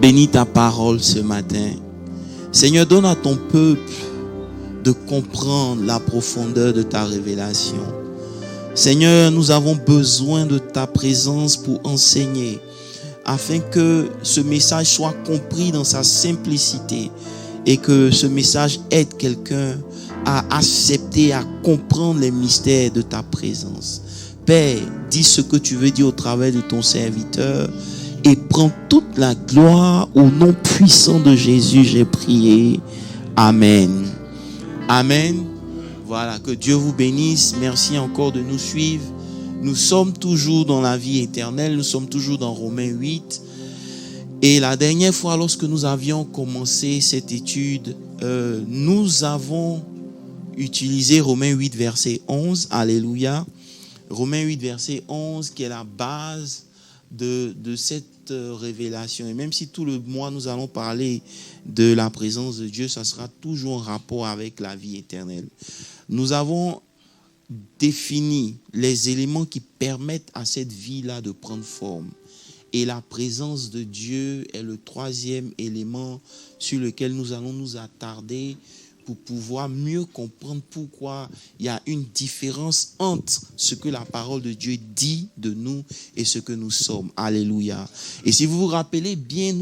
Bénis ta parole ce matin. Seigneur, donne à ton peuple de comprendre la profondeur de ta révélation. Seigneur, nous avons besoin de ta présence pour enseigner, afin que ce message soit compris dans sa simplicité et que ce message aide quelqu'un à accepter, à comprendre les mystères de ta présence. Père, dis ce que tu veux dire au travers de ton serviteur et prends toute la gloire au nom puissant de Jésus, j'ai prié. Amen. Amen. Voilà, que Dieu vous bénisse. Merci encore de nous suivre. Nous sommes toujours dans la vie éternelle. Nous sommes toujours dans Romains 8. Et la dernière fois, lorsque nous avions commencé cette étude, nous avons utilisé Romains 8, verset 11. Alléluia. Romains 8, verset 11, qui est la base de cette révélation. Et même si tout le mois, nous allons parler de la présence de Dieu, ça sera toujours en rapport avec la vie éternelle. Nous avons défini les éléments qui permettent à cette vie-là de prendre forme. Et la présence de Dieu est le troisième élément sur lequel nous allons nous attarder pour pouvoir mieux comprendre pourquoi il y a une différence entre ce que la parole de Dieu dit de nous et ce que nous sommes. Alléluia. Et si vous vous rappelez bien,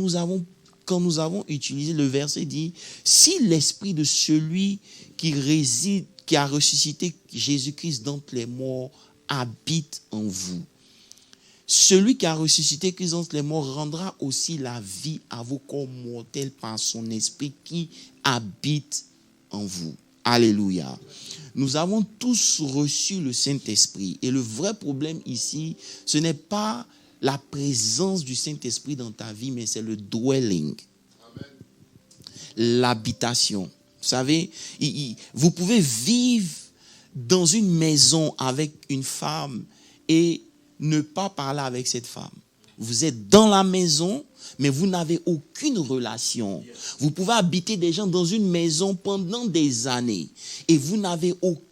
quand nous avons utilisé le verset dit, si l'esprit de celui qui a ressuscité Jésus-Christ d'entre les morts habite en vous, celui qui a ressuscité Christ d'entre les morts rendra aussi la vie à vos corps mortels par son esprit qui habite en vous. Alléluia. Nous avons tous reçu le Saint-Esprit. Et le vrai problème ici, ce n'est pas la présence du Saint-Esprit dans ta vie, mais c'est le dwelling. Amen. L'habitation. Vous savez, vous pouvez vivre dans une maison avec une femme et ne pas parler avec cette femme. Vous êtes dans la maison, mais vous n'avez aucune relation. Vous pouvez habiter des gens dans une maison pendant des années et vous n'avez aucun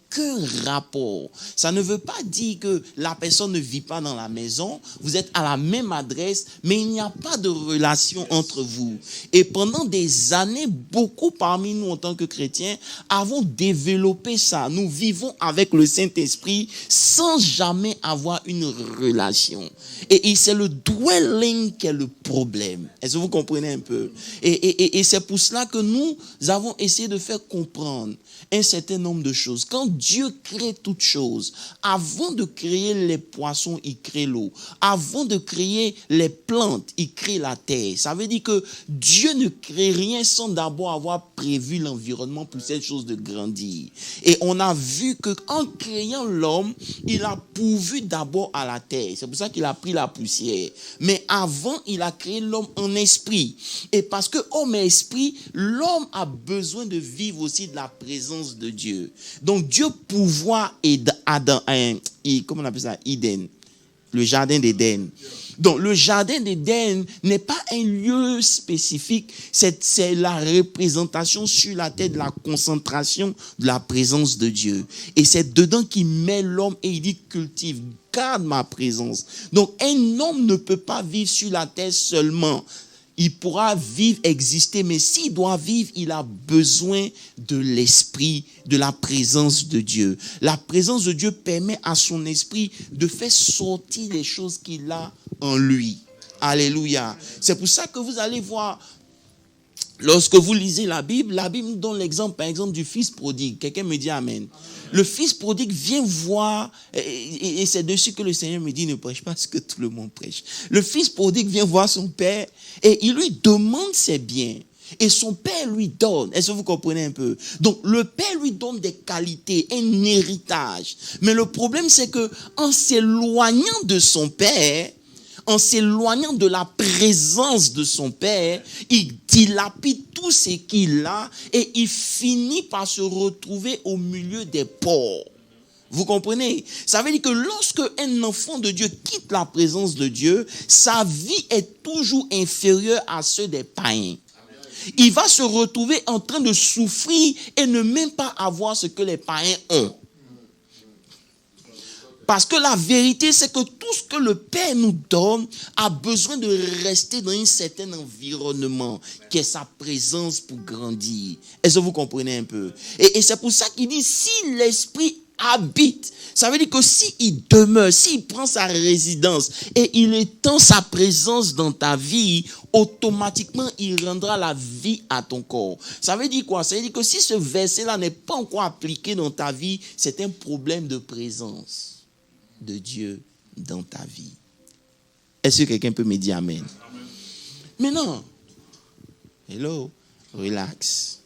rapport. Ça ne veut pas dire que la personne ne vit pas dans la maison. Vous êtes à la même adresse, mais il n'y a pas de relation entre vous. Et pendant des années, beaucoup parmi nous en tant que chrétiens avons développé ça. Nous vivons avec le Saint-Esprit sans jamais avoir une relation. Et c'est le dwelling qui est le problème. Est-ce que vous comprenez un peu? Et c'est pour cela que nous avons essayé de faire comprendre un certain nombre de choses. Quand Dieu crée toutes choses, avant de créer les poissons, il crée l'eau. Avant de créer les plantes, il crée la terre. Ça veut dire que Dieu ne crée rien sans d'abord avoir prévu l'environnement pour cette chose de grandir. Et on a vu qu'en créant l'homme, il a pourvu d'abord à la terre. C'est pour ça qu'il a pris la poussière. Mais avant, il a créé l'homme en esprit. Et parce que homme et esprit, l'homme a besoin de vivre aussi de la présence de Dieu. Donc Dieu pourvoit Adam, comment on appelle ça, Éden, le jardin d'Éden. Donc le jardin d'Éden n'est pas un lieu spécifique, c'est la représentation sur la terre de la concentration de la présence de Dieu. Et c'est dedans qu'il met l'homme et il dit cultive, garde ma présence. Donc un homme ne peut pas vivre sur la terre seulement. Il pourra vivre, exister, mais s'il doit vivre, il a besoin de l'esprit, de la présence de Dieu. La présence de Dieu permet à son esprit de faire sortir les choses qu'il a en lui. Alléluia. C'est pour ça que vous allez voir, lorsque vous lisez la Bible nous donne l'exemple, par exemple, du fils prodigue. Quelqu'un me dit Amen. Le fils prodigue vient voir, et c'est dessus que le Seigneur me dit, ne prêche pas ce que tout le monde prêche. Le fils prodigue vient voir son père et il lui demande ses biens. Et son père lui donne. Est-ce que vous comprenez un peu? Donc, le père lui donne des qualités, un héritage. Mais le problème, c'est que en s'éloignant de son père, en s'éloignant de la présence de son père, il dilapide tout ce qu'il a et il finit par se retrouver au milieu des pauvres. Vous comprenez? Ça veut dire que lorsque un enfant de Dieu quitte la présence de Dieu, sa vie est toujours inférieure à ceux des païens. Il va se retrouver en train de souffrir et ne même pas avoir ce que les païens ont. Parce que la vérité, c'est que tout ce que le Père nous donne a besoin de rester dans un certain environnement, qui est sa présence pour grandir. Est-ce que vous comprenez un peu? Et c'est pour ça qu'il dit, si l'Esprit habite, ça veut dire que s'il demeure, s'il prend sa résidence et il étend sa présence dans ta vie, automatiquement il rendra la vie à ton corps. Ça veut dire quoi? Ça veut dire que si ce verset-là n'est pas encore appliqué dans ta vie, c'est un problème de présence de Dieu dans ta vie. Est-ce que quelqu'un peut me dire amen? Maintenant, hello, relax.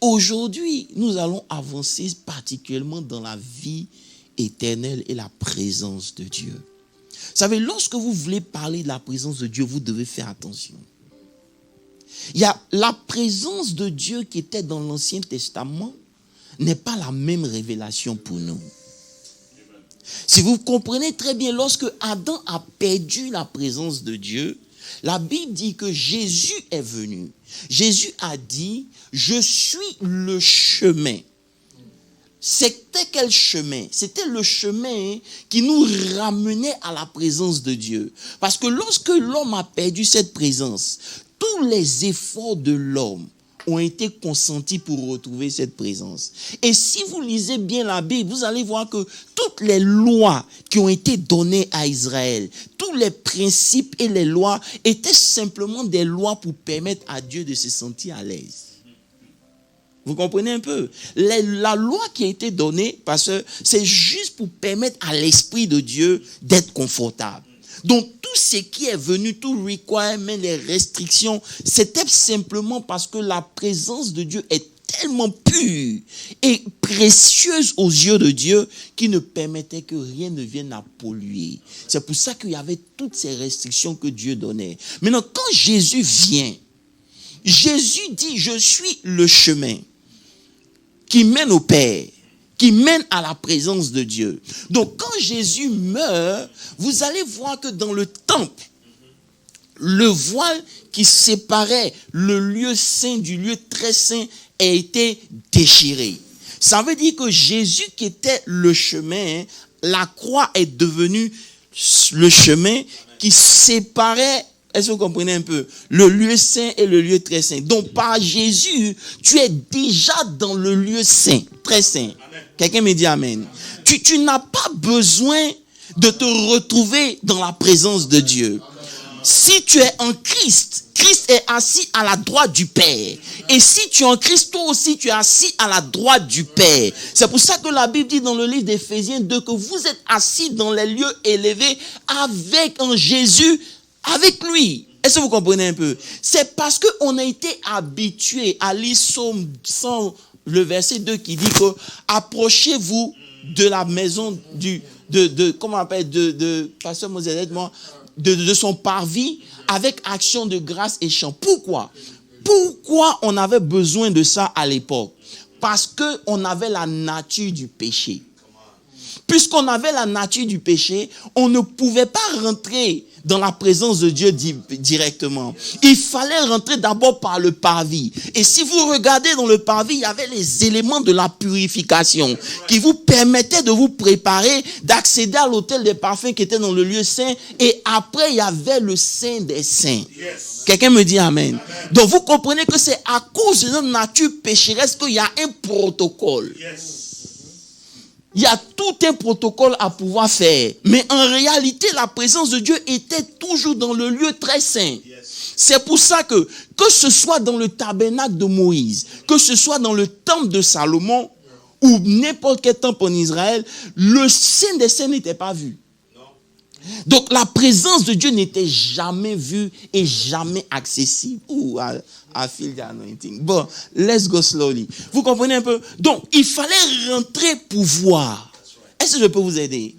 Aujourd'hui, nous allons avancer particulièrement dans la vie éternelle et la présence de Dieu. Vous savez, lorsque vous voulez parler de la présence de Dieu, vous devez faire attention. Il y a la présence de Dieu qui était dans l'Ancien Testament n'est pas la même révélation pour nous. Si vous comprenez très bien, lorsque Adam a perdu la présence de Dieu, la Bible dit que Jésus est venu. Jésus a dit, je suis le chemin. C'était quel chemin? C'était le chemin qui nous ramenait à la présence de Dieu. Parce que lorsque l'homme a perdu cette présence, tous les efforts de l'homme ont été consentis pour retrouver cette présence. Et si vous lisez bien la Bible, vous allez voir que toutes les lois qui ont été données à Israël, tous les principes et les lois étaient simplement des lois pour permettre à Dieu de se sentir à l'aise. Vous comprenez un peu? La loi qui a été donnée, parce que c'est juste pour permettre à l'Esprit de Dieu d'être confortable. Donc, tout ce qui est venu, tout requirement, les restrictions, c'était simplement parce que la présence de Dieu est tellement pure et précieuse aux yeux de Dieu qu'il ne permettait que rien ne vienne à polluer. C'est pour ça qu'il y avait toutes ces restrictions que Dieu donnait. Maintenant, quand Jésus vient, Jésus dit, je suis le chemin qui mène au Père, qui mène à la présence de Dieu. Donc, quand Jésus meurt, vous allez voir que dans le temple, le voile qui séparait le lieu saint du lieu très saint a été déchiré. Ça veut dire que Jésus qui était le chemin, la croix est devenue le chemin qui séparait, est-ce que vous comprenez un peu, le lieu saint et le lieu très saint. Donc par Jésus, tu es déjà dans le lieu saint, très saint. Quelqu'un me dit amen. Tu n'as pas besoin de te retrouver dans la présence de Dieu. Si tu es en Christ, Christ est assis à la droite du Père. Et si tu es en Christ, toi aussi tu es assis à la droite du Père. C'est pour ça que la Bible dit dans le livre d'Éphésiens 2 que vous êtes assis dans les lieux élevés avec en Jésus, avec lui. Est-ce que vous comprenez un peu? C'est parce qu'on a été habitué à lire Psaume 100, le verset 2 qui dit que approchez-vous de la maison comment on appelle, Pasteur Moses, aide-moi, de son parvis avec action de grâce et chant. Pourquoi on avait besoin de ça à l'époque? Parce qu'on avait la nature du péché. Puisqu'on avait la nature du péché, on ne pouvait pas rentrer dans la présence de Dieu directement. Il fallait rentrer d'abord par le parvis. Et si vous regardez dans le parvis, il y avait les éléments de la purification qui vous permettaient de vous préparer, d'accéder à l'autel des parfums qui était dans le lieu saint. Et après, il y avait le saint des saints. Quelqu'un me dit amen. Donc vous comprenez que c'est à cause de notre nature pécheresse qu'il y a un protocole. Il y a tout un protocole à pouvoir faire. Mais en réalité, la présence de Dieu était toujours dans le lieu très saint. C'est pour ça que ce soit dans le tabernacle de Moïse, que ce soit dans le temple de Salomon, ou n'importe quel temple en Israël, le saint des saints n'était pas vu. Donc la présence de Dieu n'était jamais vue et jamais accessible. I feel the anointing. Bon, let's go slowly. Vous comprenez un peu? Donc, il fallait rentrer pour voir. Est-ce que je peux vous aider?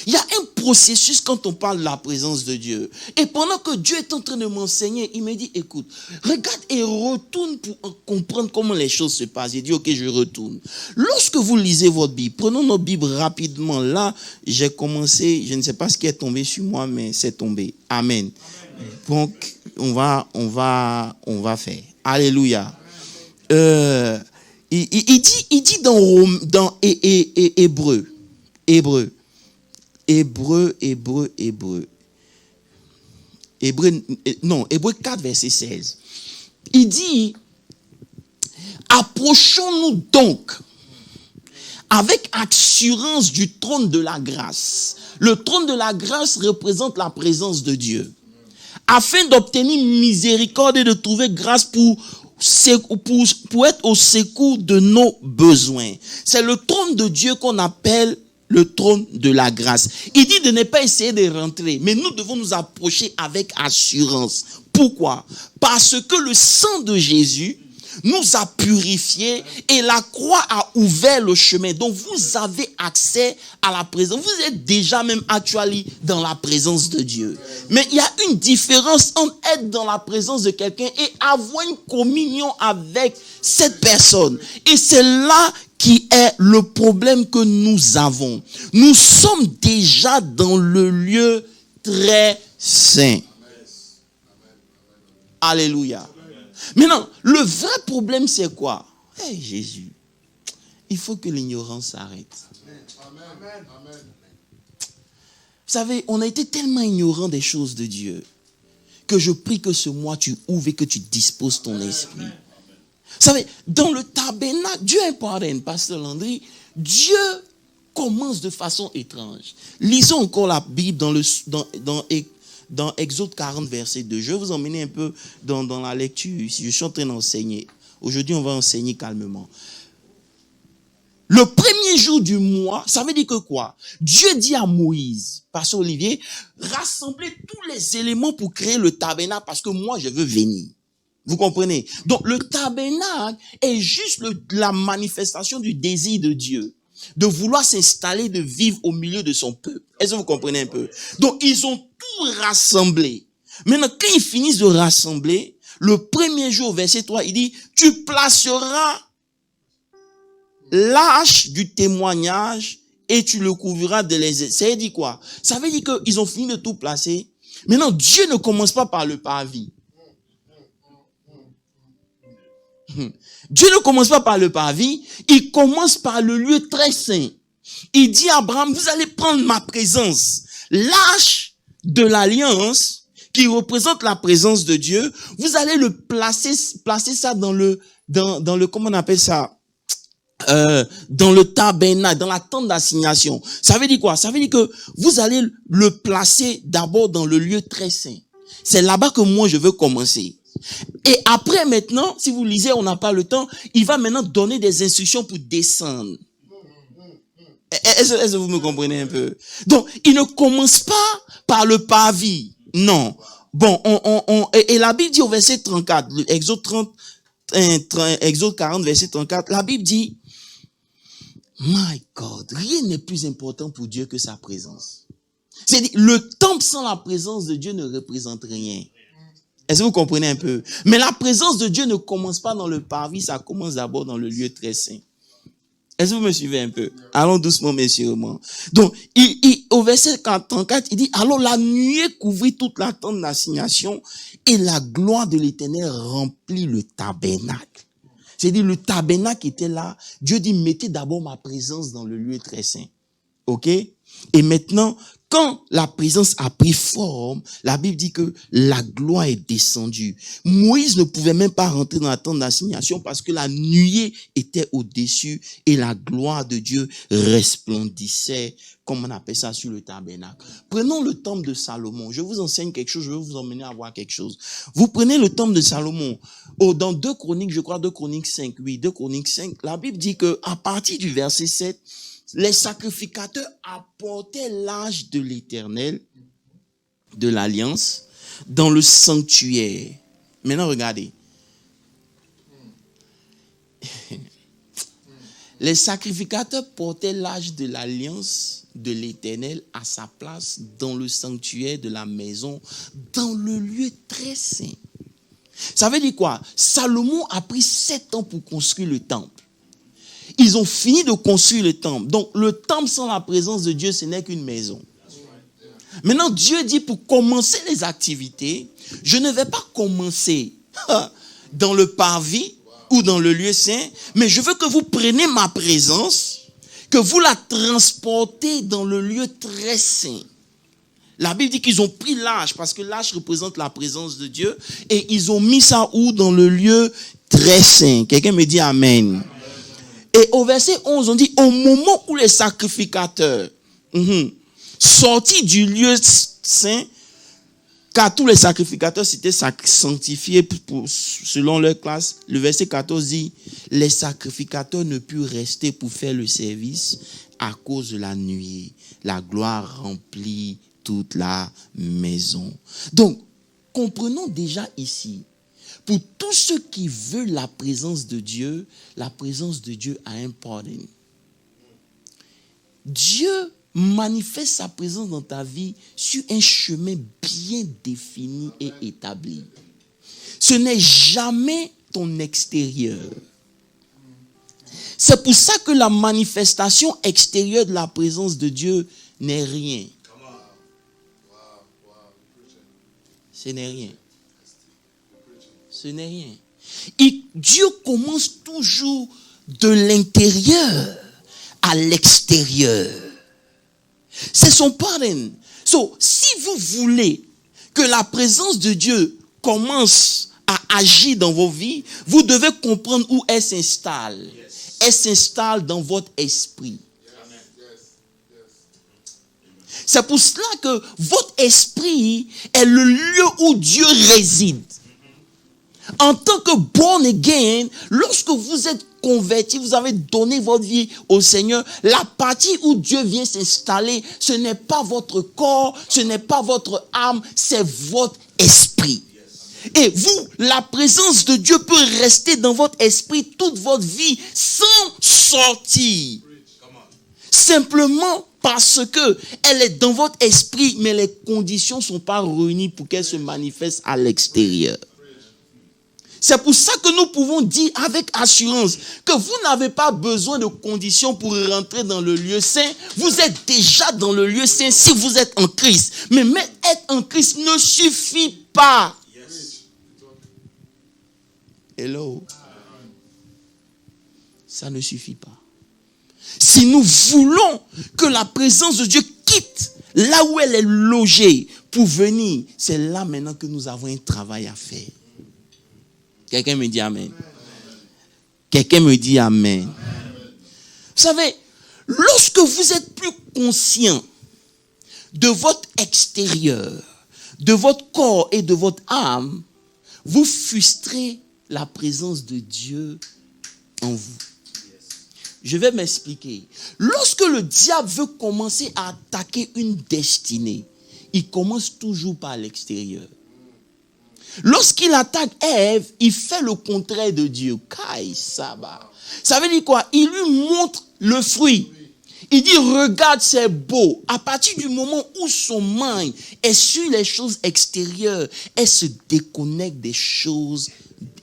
Il y a un processus quand on parle de la présence de Dieu. Et pendant que Dieu est en train de m'enseigner, il me dit, écoute, regarde et retourne pour comprendre comment les choses se passent. J'ai dit, ok, je retourne. Lorsque vous lisez votre Bible, prenons notre Bible rapidement. Là, j'ai commencé, je ne sais pas ce qui est tombé sur moi, mais c'est tombé. Amen. Donc, on va faire. Alléluia. Il dit dans Hébreu Hébreu 4, verset 16. Il dit, approchons-nous donc avec assurance du trône de la grâce. Le trône de la grâce représente la présence de Dieu. Afin d'obtenir miséricorde et de trouver grâce pour être au secours de nos besoins. C'est le trône de Dieu qu'on appelle le trône de la grâce. Il dit de ne pas essayer de rentrer, mais nous devons nous approcher avec assurance. Pourquoi? Parce que le sang de Jésus nous a purifiés et la croix a ouvert le chemin. Donc vous avez accès à la présence. Vous êtes déjà même actuellement dans la présence de Dieu. Mais il y a une différence entre être dans la présence de quelqu'un et avoir une communion avec cette personne. Et c'est là qui est le problème que nous avons. Nous sommes déjà dans le lieu très saint. Alléluia. Maintenant, le vrai problème, c'est quoi? Hey, Jésus, il faut que l'ignorance s'arrête. Amen. Vous savez, on a été tellement ignorant des choses de Dieu que je prie que ce mois, tu ouvres et que tu disposes ton esprit. Vous savez, dans le tabernacle, Dieu est pardonné, Pasteur Landry, Dieu commence de façon étrange. Lisons encore la Bible dans Exode 40, verset 2. Je vais vous emmener un peu dans la lecture. Je suis en train d'enseigner. Aujourd'hui, on va enseigner calmement. Le premier jour du mois, ça veut dire que quoi? Dieu dit à Moïse, Pasteur Olivier, rassemblez tous les éléments pour créer le tabernacle parce que moi, je veux venir. Vous comprenez? Donc, le tabernacle est juste la manifestation du désir de Dieu, de vouloir s'installer, de vivre au milieu de son peuple. Est-ce que vous comprenez un peu? Donc, ils ont tout rassemblé. Maintenant, quand ils finissent de rassembler, le premier jour, verset 3, il dit, tu placeras l'arche du témoignage et tu le couvriras de les... Ça veut dire quoi? Ça veut dire qu'ils ont fini de tout placer. Maintenant, Dieu ne commence pas par le parvis. Dieu ne commence pas par le parvis, il commence par le lieu très saint. Il dit à Abraham, vous allez prendre ma présence. L'arche de l'alliance, qui représente la présence de Dieu, vous allez le placer ça dans le, comment on appelle ça? Dans le tabernacle, dans la tente d'assignation. Ça veut dire quoi? Ça veut dire que vous allez le placer d'abord dans le lieu très saint. C'est là-bas que moi je veux commencer. Et après maintenant, si vous lisez, on n'a pas le temps, il va maintenant donner des instructions pour descendre. Est-ce que vous me comprenez un peu? Donc, il ne commence pas par le parvis. Non. Bon, et la Bible dit au verset 34, Exode 40, verset 34, la Bible dit, my God, rien n'est plus important pour Dieu que sa présence. C'est-à-dire, le temple sans la présence de Dieu ne représente rien. Est-ce que vous comprenez un peu? Mais la présence de Dieu ne commence pas dans le parvis, ça commence d'abord dans le lieu très saint. Est-ce que vous me suivez un peu? Allons doucement, messieurs. Donc, au verset 34, il dit, alors la nuée couvrit toute la tente d'assignation et la gloire de l'Éternel remplit le tabernacle. C'est-à-dire, le tabernacle était là. Dieu dit, mettez d'abord ma présence dans le lieu très saint. OK? Et maintenant, quand la présence a pris forme, la Bible dit que la gloire est descendue. Moïse ne pouvait même pas rentrer dans la tente d'assignation parce que la nuée était au-dessus et la gloire de Dieu resplendissait, comme on appelle ça, sur le tabernacle. Prenons le temple de Salomon. Je vous enseigne quelque chose, je vais vous emmener à voir quelque chose. Vous prenez le temple de Salomon. Dans 2 Chroniques, je crois 2 Chroniques 5, oui, 2 Chroniques 5, la Bible dit que à partir du verset 7, les sacrificateurs apportaient l'arche de l'Éternel, de l'Alliance, dans le sanctuaire. Maintenant, regardez. Les sacrificateurs portaient l'arche de l'Alliance de l'Éternel à sa place dans le sanctuaire de la maison, dans le lieu très saint. Ça veut dire quoi? Salomon a pris 7 ans pour construire le temple. Ils ont fini de construire le temple. Donc, le temple sans la présence de Dieu, ce n'est qu'une maison. Maintenant, Dieu dit pour commencer les activités, je ne vais pas commencer dans le parvis ou dans le lieu saint, mais je veux que vous preniez ma présence, que vous la transportez dans le lieu très saint. La Bible dit qu'ils ont pris l'arche, parce que l'arche représente la présence de Dieu, et ils ont mis ça où? Dans le lieu très saint. Quelqu'un me dit Amen. Et au verset 11, on dit, au moment où les sacrificateurs sortis du lieu saint, car tous les sacrificateurs s'étaient sanctifiés selon leur classe, le verset 14 dit, les sacrificateurs ne purent rester pour faire le service à cause de la nuée. La gloire remplit toute la maison. Donc, comprenons déjà ici, pour tous ceux qui veulent la présence de Dieu a un pardon. Dieu manifeste sa présence dans ta vie sur un chemin bien défini et établi. Ce n'est jamais ton extérieur. C'est pour ça que la manifestation extérieure de la présence de Dieu n'est rien. Ce n'est rien. Ce n'est rien. Et Dieu commence toujours de l'intérieur à l'extérieur. C'est son pardon. So, si vous voulez que la présence de Dieu commence à agir dans vos vies, vous devez comprendre où elle s'installe. Elle s'installe dans votre esprit. C'est pour cela que votre esprit est le lieu où Dieu réside. En tant que born again, lorsque vous êtes converti, vous avez donné votre vie au Seigneur, la partie où Dieu vient s'installer, ce n'est pas votre corps, ce n'est pas votre âme, c'est votre esprit. Et vous, la présence de Dieu peut rester dans votre esprit toute votre vie sans sortir. Simplement parce que elle est dans votre esprit, mais les conditions ne sont pas réunies pour qu'elle se manifeste à l'extérieur. C'est pour ça que nous pouvons dire avec assurance que vous n'avez pas besoin de conditions pour rentrer dans le lieu saint. Vous êtes déjà dans le lieu saint si vous êtes en Christ. Mais être en Christ ne suffit pas. Hello. Ça ne suffit pas. Si nous voulons que la présence de Dieu quitte là où elle est logée pour venir, c'est là maintenant que nous avons un travail à faire. Quelqu'un me dit Amen. Quelqu'un me dit Amen. Vous savez, lorsque vous êtes plus conscient de votre extérieur, de votre corps et de votre âme, vous frustrez la présence de Dieu en vous. Je vais m'expliquer. Lorsque le diable veut commencer à attaquer une destinée, il commence toujours par l'extérieur. Lorsqu'il attaque Ève, il fait le contraire de Dieu. Kai Saba. Ça veut dire quoi? Il lui montre le fruit. Il dit, regarde, c'est beau. À partir du moment où son mind est sur les choses extérieures, elle se déconnecte des choses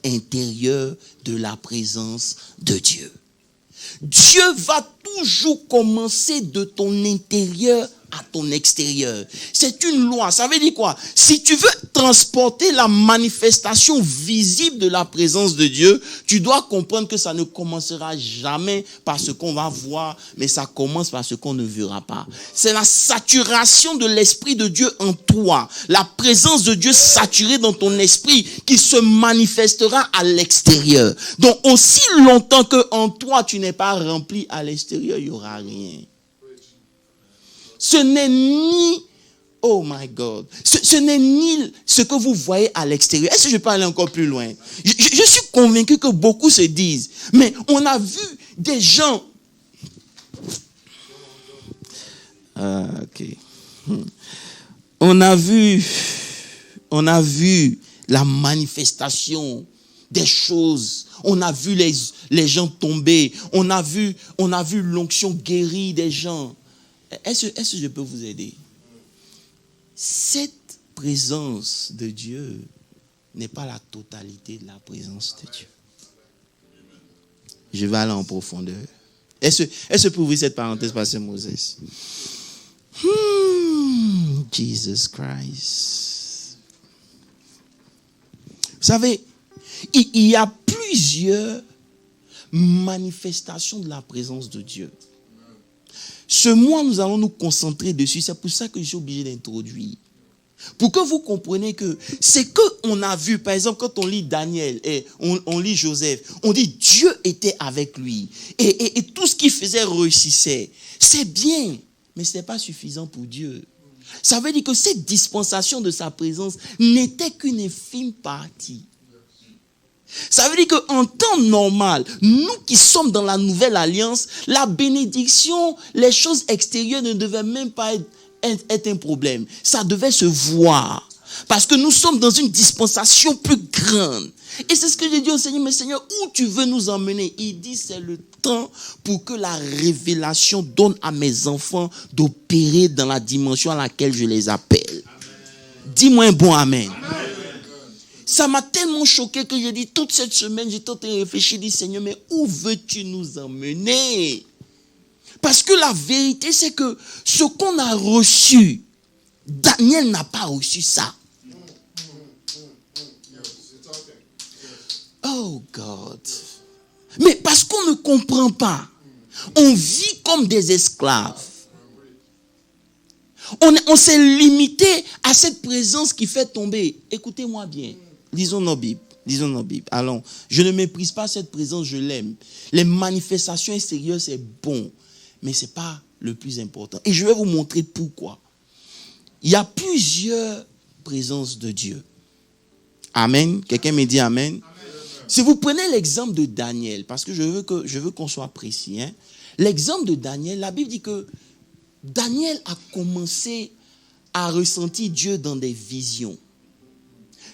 intérieures de la présence de Dieu. Dieu va toujours commencer de ton intérieur à ton extérieur. C'est une loi. Ça veut dire quoi? Si tu veux transporter la manifestation visible de la présence de Dieu, tu dois comprendre que ça ne commencera jamais par ce qu'on va voir, mais ça commence par ce qu'on ne verra pas. C'est la saturation de l'Esprit de Dieu en toi. La présence de Dieu saturée dans ton esprit qui se manifestera à l'extérieur. Donc, aussi longtemps que en toi, tu n'es pas rempli à l'extérieur, il n'y aura rien. Ce n'est ni, oh my God, ce n'est ni ce que vous voyez à l'extérieur. Est-ce que je peux aller encore plus loin? Je suis convaincu que beaucoup se disent, mais on a vu des gens. On a vu la manifestation des choses. On a vu les gens tomber. On a vu l'onction guérir des gens. Est-ce que je peux vous aider? Cette présence de Dieu n'est pas la totalité de la présence de Dieu. Je vais aller en profondeur. Est-ce que pour vous cette parenthèse, Pasteur Moses? Jesus Christ. Vous savez, il y a plusieurs manifestations de la présence de Dieu. ce mois, nous allons nous concentrer dessus. C'est pour ça que je suis obligé d'introduire. Pour que vous compreniez que c'est qu'on a vu, par exemple, quand on lit Daniel et on lit Joseph, on dit Dieu était avec lui. Et tout ce qu'il faisait réussissait. C'est bien, mais ce n'est pas suffisant pour Dieu. Ça veut dire que cette dispensation de sa présence n'était qu'une infime partie. Ça veut dire qu'en temps normal, nous qui sommes dans la nouvelle alliance, la bénédiction, les choses extérieures ne devaient même pas être un problème. Ça devait se voir. Parce que nous sommes dans une dispensation plus grande. Et c'est ce que j'ai dit au Seigneur, mais Seigneur, où tu veux nous emmener? Il dit, c'est le temps pour que la révélation donne à mes enfants d'opérer dans la dimension à laquelle je les appelle. Dis-moi un bon amen. Amen. Ça m'a tellement choqué que j'ai dit, toute cette semaine, j'ai tenté de réfléchir, j'ai dit, Seigneur, mais où veux-tu nous emmener? Parce que la vérité, c'est que ce qu'on a reçu, Daniel n'a pas reçu ça. Oh God. Mais parce qu'on ne comprend pas, on vit comme des esclaves. On s'est limité à cette présence qui fait tomber. Écoutez-moi bien. Lisons nos Bibles. Lisons nos Bibles. Allons. Je ne méprise pas cette présence, je l'aime. Les manifestations extérieures, c'est bon. Mais ce n'est pas le plus important. Et je vais vous montrer pourquoi. Il y a plusieurs présences de Dieu. Amen. Quelqu'un me dit Amen. Amen. Si vous prenez l'exemple de Daniel, parce que je veux qu'on soit précis. L'exemple de Daniel, la Bible dit que Daniel a commencé à ressentir Dieu dans des visions.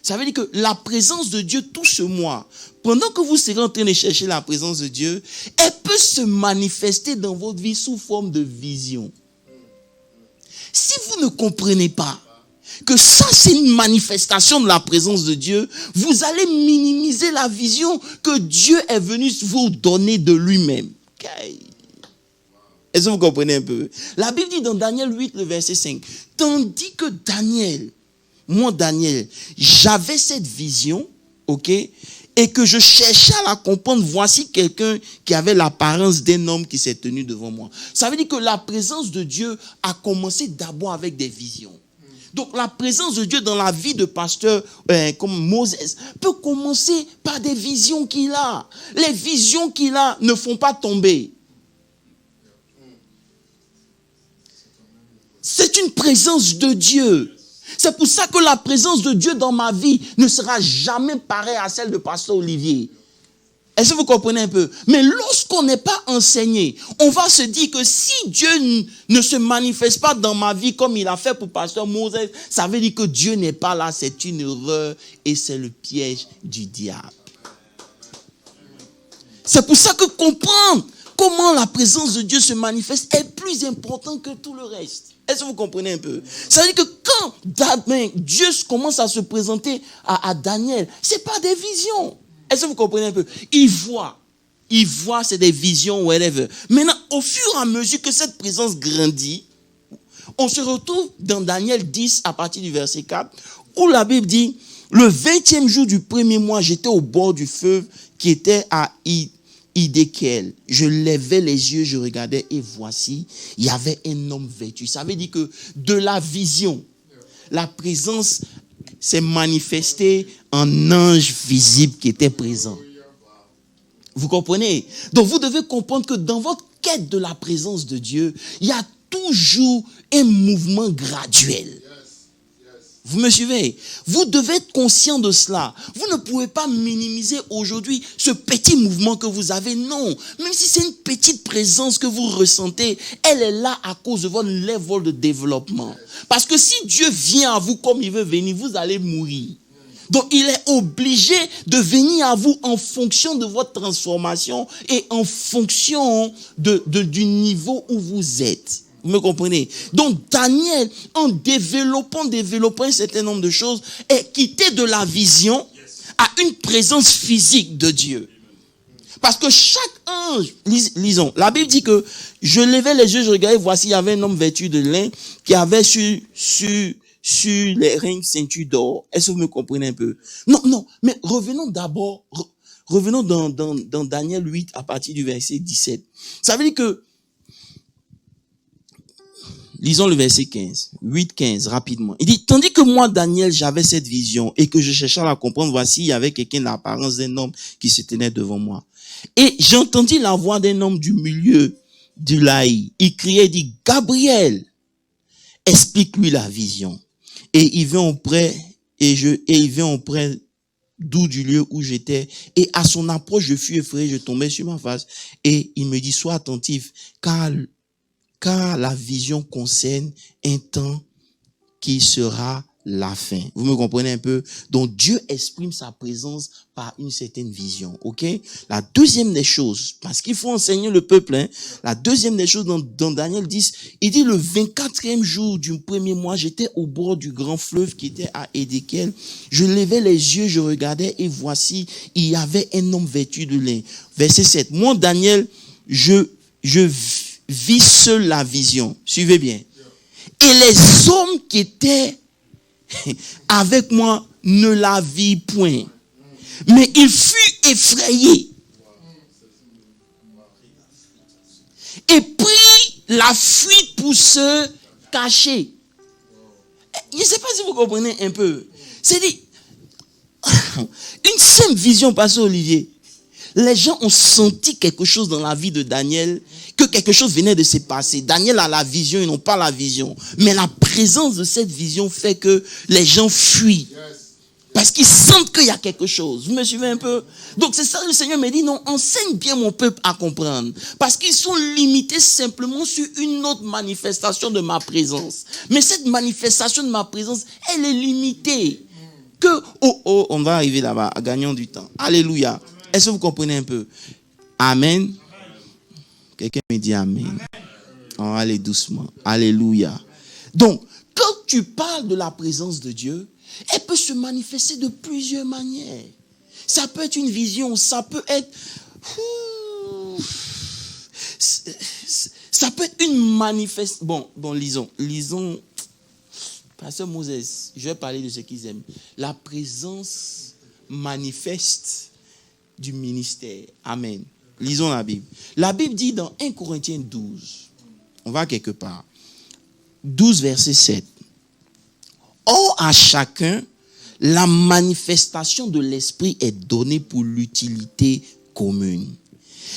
Ça veut dire que la présence de Dieu tout ce mois, pendant que vous serez en train de chercher la présence de Dieu, elle peut se manifester dans votre vie sous forme de vision. Si vous ne comprenez pas que ça c'est une manifestation de la présence de Dieu, vous allez minimiser la vision que Dieu est venu vous donner de lui-même. Okay. Est-ce que vous comprenez un peu? La Bible dit dans Daniel 8, le verset 5, tandis que moi Daniel, j'avais cette vision, ok, et que je cherchais à la comprendre, voici quelqu'un qui avait l'apparence d'un homme qui s'est tenu devant moi. Ça veut dire que la présence de Dieu a commencé d'abord avec des visions. Donc la présence de Dieu dans la vie de pasteur comme Moses peut commencer par des visions qu'il a. Les visions qu'il a ne font pas tomber. C'est une présence de Dieu. C'est pour ça que la présence de Dieu dans ma vie ne sera jamais pareille à celle de pasteur Olivier. Est-ce que vous comprenez un peu? Mais lorsqu'on n'est pas enseigné, on va se dire que si Dieu ne se manifeste pas dans ma vie comme il a fait pour pasteur Moses, ça veut dire que Dieu n'est pas là, c'est une erreur et c'est le piège du diable. C'est pour ça que comprendre comment la présence de Dieu se manifeste est plus important que tout le reste. Est-ce que vous comprenez un peu? Ça veut dire que quand Dieu commence à se présenter à Daniel, ce n'est pas des visions. Est-ce que vous comprenez un peu? Il voit, c'est des visions, whatever. Maintenant, au fur et à mesure que cette présence grandit, on se retrouve dans Daniel 10 à partir du verset 4, où la Bible dit, le 20e jour du premier mois, j'étais au bord du feu qui était à Idékel. Je levais les yeux, je regardais et voici, il y avait un homme vêtu. Ça veut dire que de la vision, la présence s'est manifestée en ange visible qui était présent. Vous comprenez? Donc vous devez comprendre que dans votre quête de la présence de Dieu, il y a toujours un mouvement graduel. Vous me suivez? Vous devez être conscient de cela. Vous ne pouvez pas minimiser aujourd'hui ce petit mouvement que vous avez. Non. Même si c'est une petite présence que vous ressentez, elle est là à cause de votre level de développement. Parce que si Dieu vient à vous comme il veut venir, vous allez mourir. Donc il est obligé de venir à vous en fonction de votre transformation et en fonction du niveau où vous êtes. Vous me comprenez? Donc Daniel, en développant un certain nombre de choses, est quitté de la vision à une présence physique de Dieu. Parce que chaque ange, lisons, la Bible dit que je levais les yeux, je regardais, voici, il y avait un homme vêtu de lin qui avait sur les reins une ceinture d'or. Est-ce que vous me comprenez un peu? Non, mais revenons d'abord, dans Daniel 8 à partir du verset 17. Ça veut dire que Lisons le verset 15. 8, 15, rapidement. Il dit, tandis que moi, Daniel, j'avais cette vision et que je cherchais à la comprendre, voici, il y avait quelqu'un d'apparence d'un homme qui se tenait devant moi. Et j'entendis la voix d'un homme du milieu du laï. Il criait, il dit, Gabriel, explique-lui la vision. Et il vint auprès, d'où du lieu où j'étais. Et à son approche, je fus effrayé, je tombais sur ma face. Et il me dit, sois attentif, car la vision concerne un temps qui sera la fin. Vous me comprenez un peu? Donc Dieu exprime sa présence par une certaine vision. Ok? La deuxième des choses, parce qu'il faut enseigner le peuple, la deuxième des choses dans Daniel 10, il dit le 24e jour du premier mois, j'étais au bord du grand fleuve qui était à Édéchiel. Je levais les yeux, je regardais et voici, il y avait un homme vêtu de lin. Verset 7. Moi, Daniel, je vis seul la vision. Suivez bien. Et les hommes qui étaient avec moi ne la vit point. Mais il fut effrayé et prit la fuite pour se cacher. Je ne sais pas si vous comprenez un peu. C'est-à-dire, une simple vision, pasteur Olivier. Les gens ont senti quelque chose dans la vie de Daniel, que quelque chose venait de se passer. Daniel a la vision, ils n'ont pas la vision. Mais la présence de cette vision fait que les gens fuient. Parce qu'ils sentent qu'il y a quelque chose. Vous me suivez un peu? Donc c'est ça, le Seigneur me dit, non, enseigne bien mon peuple à comprendre. Parce qu'ils sont limités simplement sur une autre manifestation de ma présence. Mais cette manifestation de ma présence, elle est limitée. On va arriver là-bas, gagnons du temps. Alléluia. Est-ce que vous comprenez un peu? Amen. Quelqu'un me dit amen. Oh, allez doucement. Alléluia. Donc, quand tu parles de la présence de Dieu, elle peut se manifester de plusieurs manières. Ça peut être une vision, ça peut être... Ça peut être une manifestation... Bon, lisons. Pasteur Moses, je vais parler de ce qu'ils aiment. La présence manifeste du ministère. Amen. Lisons la Bible. La Bible dit dans 1 Corinthiens 12, on va quelque part, 12 verset 7. Or à chacun, la manifestation de l'esprit est donnée pour l'utilité commune.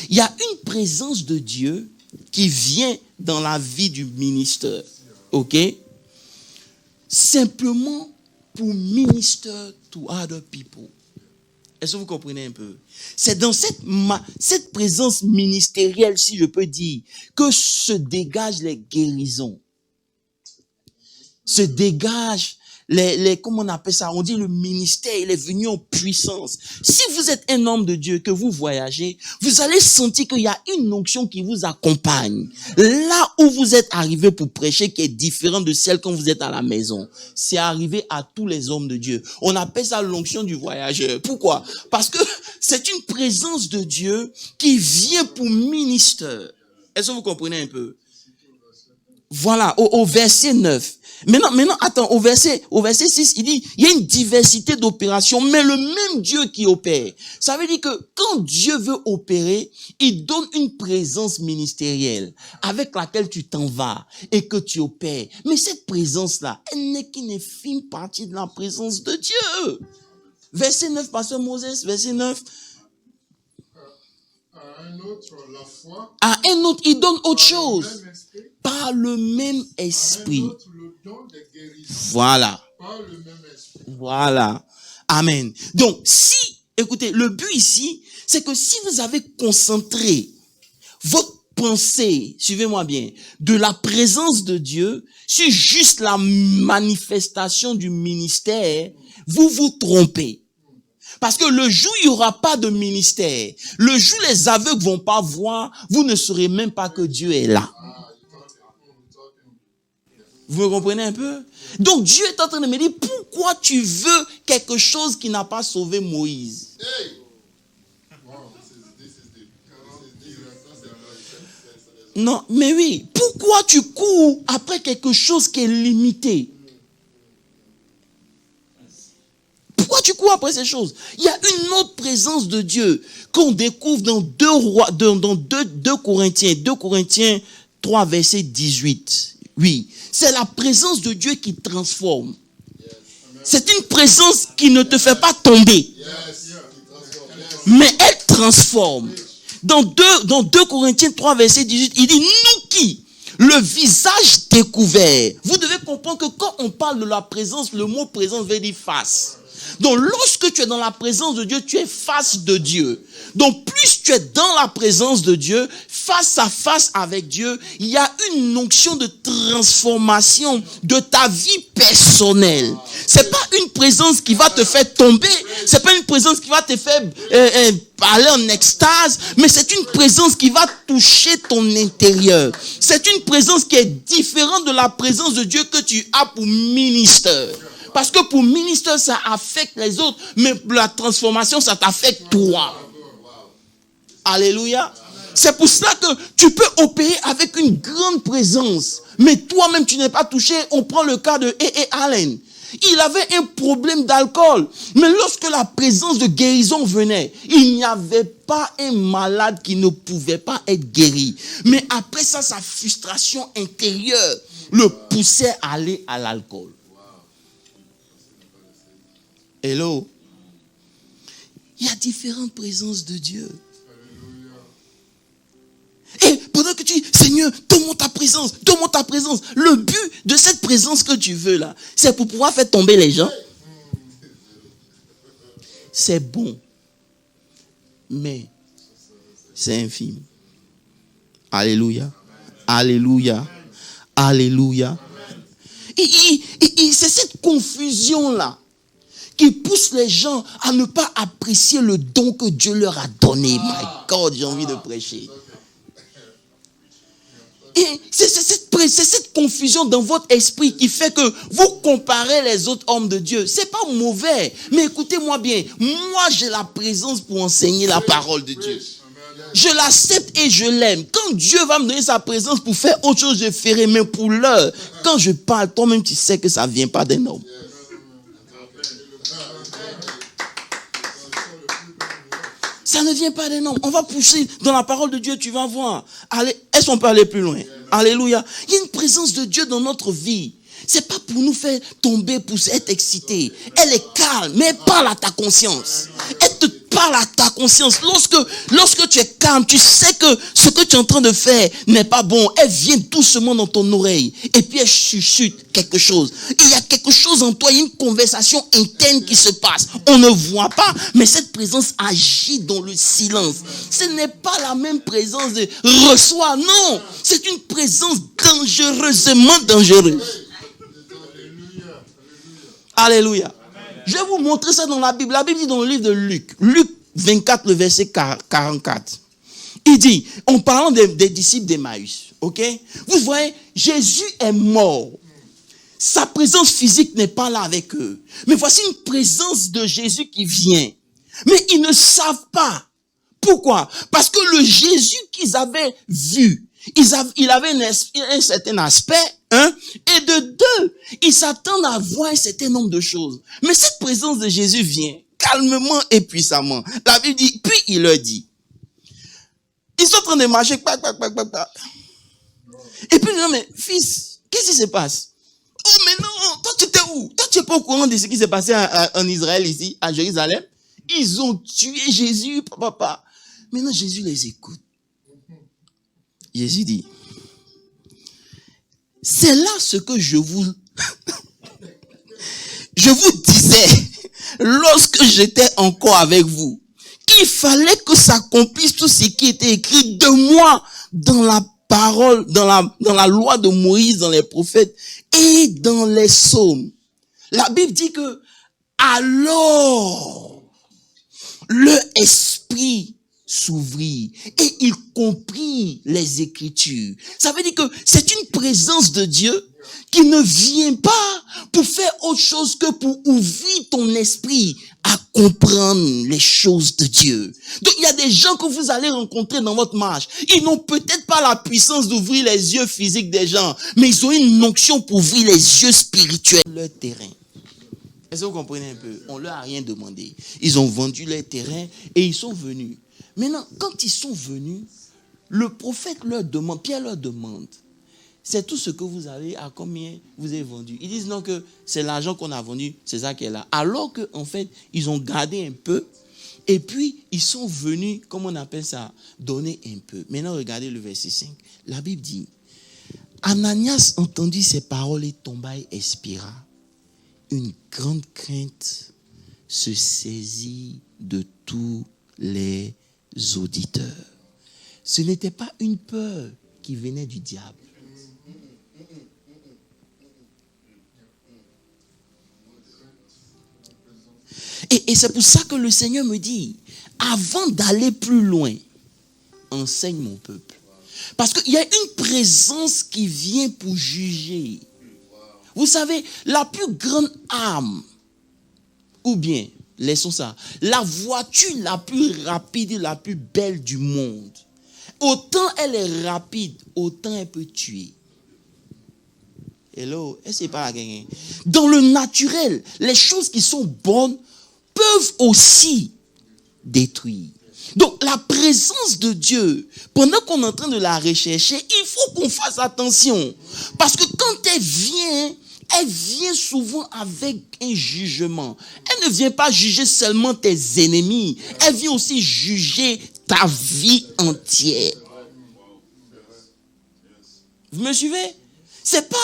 Il y a une présence de Dieu qui vient dans la vie du ministère. Ok? Simplement pour minister to other people. Est-ce que vous comprenez un peu? C'est dans cette présence ministérielle, si je peux dire, que se dégagent les guérisons. Se dégagent comment on appelle ça? On dit le ministère, il est venu en puissance. Si vous êtes un homme de Dieu, que vous voyagez, vous allez sentir qu'il y a une onction qui vous accompagne. Là où vous êtes arrivé pour prêcher, qui est différente de celle quand vous êtes à la maison. C'est arrivé à tous les hommes de Dieu. On appelle ça l'onction du voyageur. Pourquoi? Parce que c'est une présence de Dieu qui vient pour ministère. Est-ce que vous comprenez un peu? Voilà, au verset 9. Maintenant, attends, au verset 6, il dit, il y a une diversité d'opérations, mais le même Dieu qui opère. Ça veut dire que quand Dieu veut opérer, il donne une présence ministérielle avec laquelle tu t'en vas et que tu opères. Mais cette présence-là, elle n'est qu'une infime partie de la présence de Dieu. Verset 9, pasteur Moses, verset 9. À un autre, il donne autre chose. Par le même esprit. Voilà. Voilà. Amen. Donc, écoutez, le but ici, c'est que si vous avez concentré votre pensée, suivez-moi bien, de la présence de Dieu sur juste la manifestation du ministère, vous vous trompez. Parce que le jour où il n'y aura pas de ministère, le jour où les aveugles vont pas voir, vous ne saurez même pas que Dieu est là. Vous me comprenez un peu? Donc Dieu est en train de me dire, pourquoi tu veux quelque chose qui n'a pas sauvé Moïse? Non, mais oui, pourquoi tu cours après quelque chose qui est limité? Pourquoi tu cours après ces choses? Il y a une autre présence de Dieu qu'on découvre dans 2 Corinthiens 3, verset 18. Oui, c'est la présence de Dieu qui transforme. C'est une présence qui ne te fait pas tomber. Mais elle transforme. Dans 2 Corinthiens 3, verset 18, il dit, nous qui, le visage découvert. Vous devez comprendre que quand on parle de la présence, le mot présence veut dire face. Donc lorsque tu es dans la présence de Dieu, tu es face de Dieu. Donc plus tu es dans la présence de Dieu, face à face avec Dieu, il y a une onction de transformation de ta vie personnelle. C'est pas une présence qui va te faire tomber, c'est pas une présence qui va te faire aller en extase, mais c'est une présence qui va toucher ton intérieur. C'est une présence qui est différente de la présence de Dieu que tu as pour ministère. Parce que pour ministère, ça affecte les autres, mais la transformation, ça t'affecte toi. Alléluia. C'est pour cela que tu peux opérer avec une grande présence, mais toi-même, tu n'es pas touché. On prend le cas de A.A. Allen. Il avait un problème d'alcool, mais lorsque la présence de guérison venait, il n'y avait pas un malade qui ne pouvait pas être guéri. Mais après ça, sa frustration intérieure le poussait à aller à l'alcool. Hello. Il y a différentes présences de Dieu. Et pendant que tu dis, Seigneur, donne-moi ta présence, donne-moi ta présence. Le but de cette présence que tu veux là, c'est pour pouvoir faire tomber les gens. C'est bon. Mais c'est infime. Alléluia. Alléluia. Alléluia. Et c'est cette confusion-là qui pousse les gens à ne pas apprécier le don que Dieu leur a donné. My God, j'ai envie de prêcher. Et c'est cette confusion dans votre esprit qui fait que vous comparez les autres hommes de Dieu. C'est pas mauvais, mais écoutez-moi bien. Moi, j'ai la présence pour enseigner la parole de Dieu. Je l'accepte et je l'aime. Quand Dieu va me donner sa présence pour faire autre chose, je ferai. Mais pour l'heure, quand je parle, toi-même, tu sais que ça ne vient pas d'un homme. Ça ne vient pas d'un homme. On va pousser dans la parole de Dieu, tu vas voir. Allez, est-ce qu'on peut aller plus loin? Alléluia. Il y a une présence de Dieu dans notre vie. C'est pas pour nous faire tomber, pour être excités. Elle est calme, mais elle parle à ta conscience. Elle te parle à ta conscience. Lorsque tu es calme, tu sais que ce que tu es en train de faire n'est pas bon. Elle vient doucement dans ton oreille. Et puis elle chuchote quelque chose. Il y a quelque chose en toi, il y a une conversation interne qui se passe. On ne voit pas, mais cette présence agit dans le silence. Ce n'est pas la même présence de reçois. Non, c'est une présence dangereusement dangereuse. Alléluia. Je vais vous montrer ça dans la Bible. La Bible dit dans le livre de Luc. Luc 24, le verset 44. Il dit, en parlant des disciples d'Emmaüs, ok? Vous voyez, Jésus est mort. Sa présence physique n'est pas là avec eux. Mais voici une présence de Jésus qui vient. Mais ils ne savent pas. Pourquoi? Parce que le Jésus qu'ils avaient vu, il avait un certain aspect, et de deux, ils s'attendent à voir un certain nombre de choses. Mais cette présence de Jésus vient calmement et puissamment. La Bible dit, puis il leur dit, ils sont en train de marcher, et puis non mais fils, qu'est-ce qui se passe? Oh mais non, toi tu étais où? Toi tu n'es pas au courant de ce qui s'est passé en Israël ici, à Jérusalem? Ils ont tué Jésus, papa. Maintenant Jésus les écoute. Jésus dit, c'est là ce que je vous disais lorsque j'étais encore avec vous, qu'il fallait que s'accomplisse tout ce qui était écrit de moi dans la parole, dans la loi de Moïse, dans les prophètes et dans les psaumes. La Bible dit que alors le esprit s'ouvrit et il comprit les Écritures. Ça veut dire que c'est une présence de Dieu qui ne vient pas pour faire autre chose que pour ouvrir ton esprit à comprendre les choses de Dieu. Donc il y a des gens que vous allez rencontrer dans votre marche. Ils n'ont peut-être pas la puissance d'ouvrir les yeux physiques des gens, mais ils ont une onction pour ouvrir les yeux spirituels. Leur terrain. Est-ce que vous comprenez un peu? On leur a rien demandé. Ils ont vendu leur terrain et ils sont venus. Maintenant, quand ils sont venus, le prophète leur demande, Pierre leur demande, c'est tout ce que vous avez, à combien vous avez vendu. Ils disent non, que c'est l'argent qu'on a vendu, c'est ça qui est là. Alors qu'en fait, ils ont gardé un peu, et puis ils sont venus, comment on appelle ça, donner un peu. Maintenant, regardez le verset 5. La Bible dit, Ananias entendit ces paroles et tomba et expira. Une grande crainte se saisit de tous les auditeurs. Ce n'était pas une peur qui venait du diable. Et c'est pour ça que le Seigneur me dit, avant d'aller plus loin, enseigne mon peuple. Parce qu'il y a une présence qui vient pour juger. Vous savez, la plus grande arme, ou bien, laissons ça, la voiture la plus rapide et la plus belle du monde, autant elle est rapide, autant elle peut tuer. Hello, est-ce que c'est pas la gagne? Dans le naturel, les choses qui sont bonnes peuvent aussi détruire. Donc, la présence de Dieu, pendant qu'on est en train de la rechercher, il faut qu'on fasse attention. Parce que quand elle vient souvent avec un jugement. Elle ne vient pas juger seulement tes ennemis. Elle vient aussi juger ta vie entière. Vous me suivez? C'est pas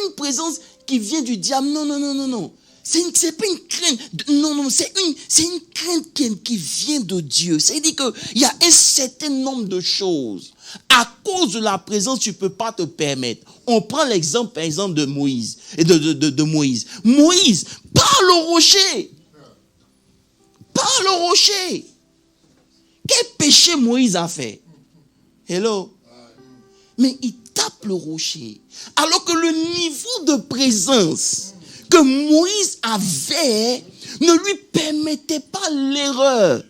une présence qui vient du diable. Non. C'est pas une crainte. Non, c'est une crainte qui vient de Dieu. C'est-à-dire qu'il y a un certain nombre de choses. À cause de la présence, tu ne peux pas te permettre. On prend l'exemple, par exemple, de Moïse. De Moïse. Moïse, parle au rocher. Parle au rocher. Quel péché Moïse a fait? Hello? Mais il tape le rocher. Alors que le niveau de présence que Moïse avait ne lui permettait pas l'erreur.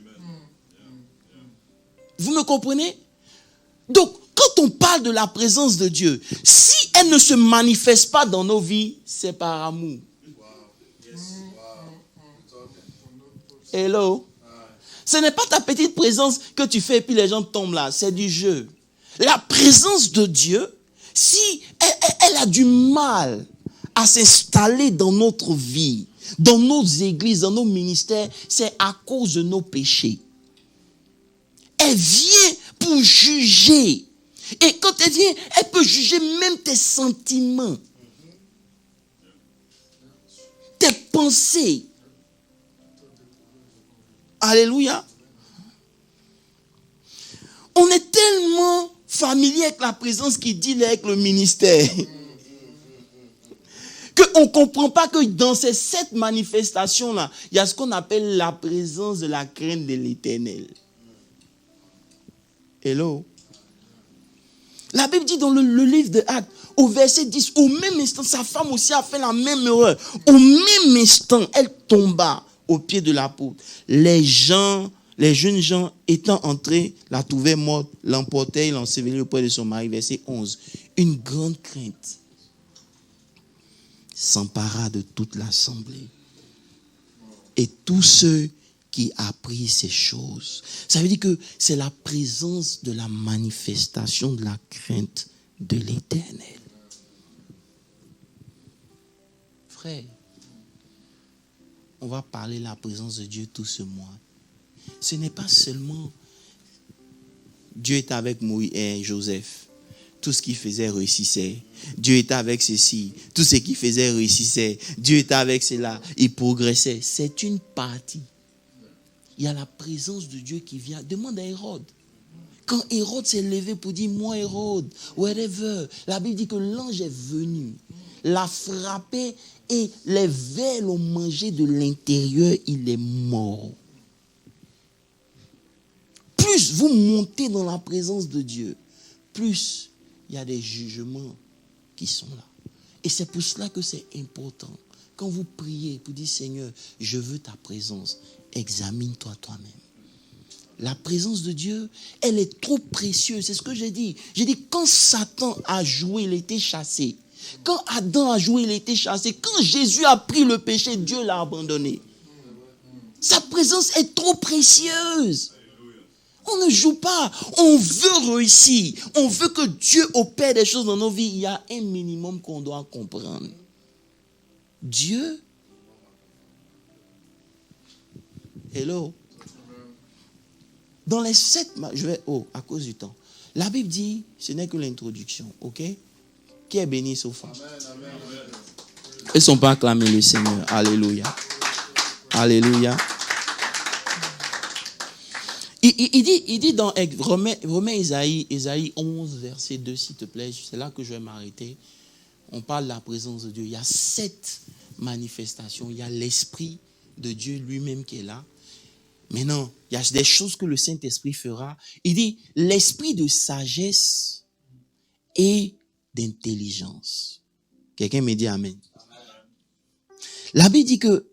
Vous me comprenez? Donc, quand on parle de la présence de Dieu, si elle ne se manifeste pas dans nos vies, c'est par amour. Hello? Ce n'est pas ta petite présence que tu fais et puis les gens tombent là, c'est du jeu. La présence de Dieu, si elle a du mal à s'installer dans notre vie, dans nos églises, dans nos ministères, c'est à cause de nos péchés. Elle vient pour juger. Et quand elle vient, elle peut juger même tes sentiments, tes pensées. Alléluia. On est tellement familier avec la présence qui deal avec le ministère qu'on ne comprend pas que dans ces 7 manifestations-là, il y a ce qu'on appelle la présence de la crainte de l'Éternel. Hello? La Bible dit dans le livre de Actes, au verset 10, au même instant, sa femme aussi a fait la même erreur. Au même instant, elle tomba au pied de l'apôtre. Les jeunes gens étant entrés, la trouvaient morte, l'emportaient et l'ensevelirait auprès de son mari. Verset 11. Une grande crainte s'empara de toute l'assemblée. Et tous ceux qui apprit ces choses. Ça veut dire que c'est la présence de la manifestation de la crainte de l'Éternel. Frère, on va parler de la présence de Dieu tout ce mois. Ce n'est pas seulement Dieu est avec Moïse et Joseph. Tout ce qu'il faisait réussissait. Dieu était avec ceci. Tout ce qu'il faisait réussissait. Dieu était avec cela. Il progressait. C'est une partie. Il y a la présence de Dieu qui vient. Demande à Hérode. Quand Hérode s'est levé pour dire, moi Hérode, whatever, la Bible dit que l'ange est venu, l'a frappé et les vers l'ont mangé de l'intérieur, il est mort. Plus vous montez dans la présence de Dieu, plus il y a des jugements qui sont là. Et c'est pour cela que c'est important. Quand vous priez pour dire, Seigneur, je veux ta présence, examine-toi toi-même. La présence de Dieu, elle est trop précieuse. C'est ce que j'ai dit. J'ai dit, quand Satan a joué, il était chassé. Quand Adam a joué, il était chassé. Quand Jésus a pris le péché, Dieu l'a abandonné. Sa présence est trop précieuse. On ne joue pas. On veut réussir. On veut que Dieu opère des choses dans nos vies. Il y a un minimum qu'on doit comprendre. Dieu. Hello. Dans les 7... à cause du temps. La Bible dit, ce n'est que l'introduction. Ok? Qui est béni sauf moi? Ils ne sont pas acclamés le Seigneur. Alléluia. Alléluia. Il dit dans Romains Isaïe 11, verset 2, s'il te plaît. C'est là que je vais m'arrêter. On parle de la présence de Dieu. Il y a 7 manifestations. Il y a l'Esprit de Dieu lui-même qui est là. Maintenant, il y a des choses que le Saint-Esprit fera. Il dit l'esprit de sagesse et d'intelligence. Quelqu'un me dit Amen. La Bible dit que